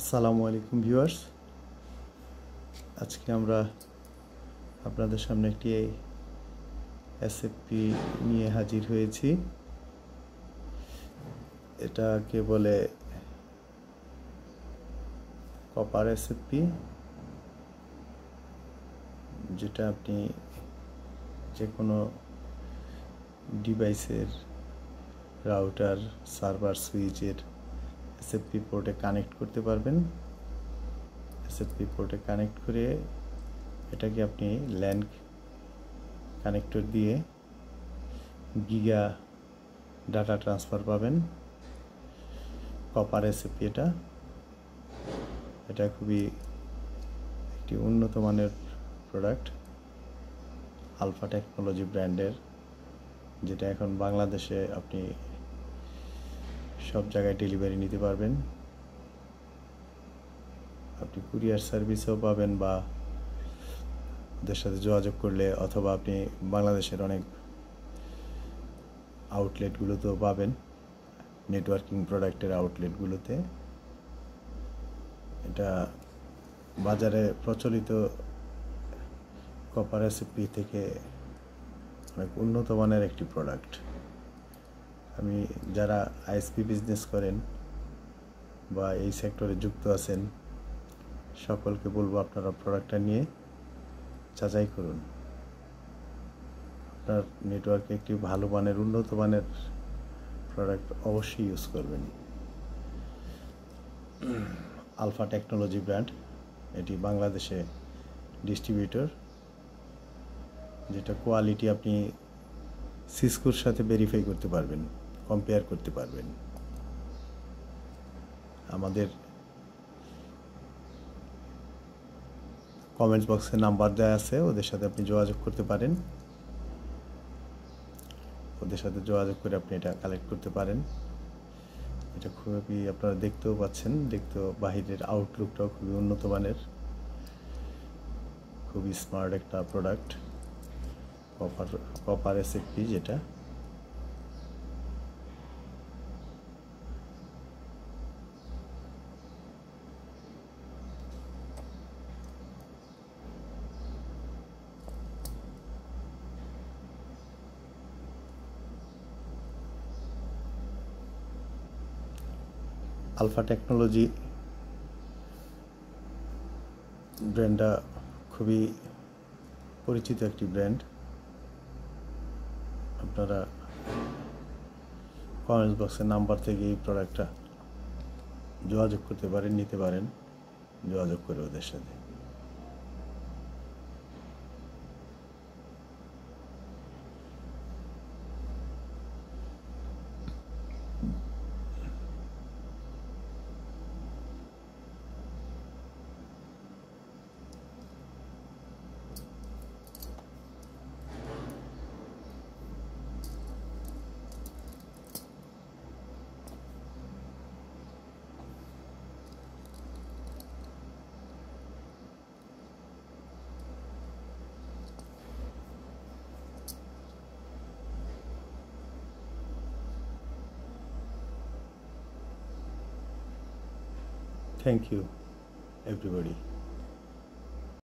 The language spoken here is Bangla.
আসসালামু আলাইকুম ভিউয়ার্স। আজকে আমরা আপনাদের সামনে একটি এসএফপি নিয়ে হাজির হয়েছি। এটাকে বলে কপার এসএফপি, যেটা আপনি যে কোনো ডিভাইসের রাউটার, সার্ভার, সুইচের এসএফপি পোর্টে কানেক্ট করতে পারবেন। এসএফপি পোর্টে কানেক্ট করে এটাকে আপনি ল্যান কানেক্টর দিয়ে গিগা ডাটা ট্রান্সফার পাবেন। কপার এসএফপি এটা খুবই একটি উন্নত মানের প্রোডাক্ট, আলফা টেকনোলজি ব্র্যান্ডের, যেটা এখন বাংলাদেশে আপনি সব জায়গায় ডেলিভারি নিতে পারবেন। আপনি কুরিয়ার সার্ভিসও পাবেন, বা ওদের সাথে যোগাযোগ করলে, অথবা আপনি বাংলাদেশের অনেক আউটলেটগুলোতেও পাবেন, নেটওয়ার্কিং প্রোডাক্টের আউটলেটগুলোতে। এটা বাজারে প্রচলিত কপার এসএফপি থেকে অনেক উন্নত মানের একটি প্রোডাক্ট। আমি যারা আইএসপি বিজনেস করেন বা এই সেক্টরে যুক্ত আছেন, সকলকে বলবো আপনারা প্রোডাক্টটা নিয়ে যাচাই করুন। আপনার নেটওয়ার্কে একটি ভালো মানের, উন্নত মানের প্রোডাক্ট অবশ্যই ইউজ করবেন। আলফা টেকনোলজি ব্র্যান্ড, এটি বাংলাদেশে ডিস্ট্রিবিউটর, যেটা কোয়ালিটি আপনি সিসকোর সাথে ভেরিফাই করতে পারবেন, কম্পেয়ার করতে পারবেন। আমাদের কমেন্টস বক্সে নাম্বার দেওয়া আছে, ওদের সাথে আপনি যোগাযোগ করতে পারেন। ওদের সাথে যোগাযোগ করে আপনি এটা কালেক্ট করতে পারেন। এটা খুবই, আপনারা দেখতেও পাচ্ছেন, দেখতেও বাহিরের আউটলুকটাও খুবই উন্নত মানের, খুবই স্মার্ট একটা প্রোডাক্ট, কপার এসএফপি যেটা। আলফা টেকনোলজি ব্র্যান্ডটা খুবই পরিচিত একটি ব্র্যান্ড। আপনারা কমেন্টস বক্সের নাম্বার থেকে এই প্রোডাক্টটা যোগাযোগ করতে পারেন, নিতে পারেন, যোগাযোগ করে ওদের সাথে। Thank you, everybody.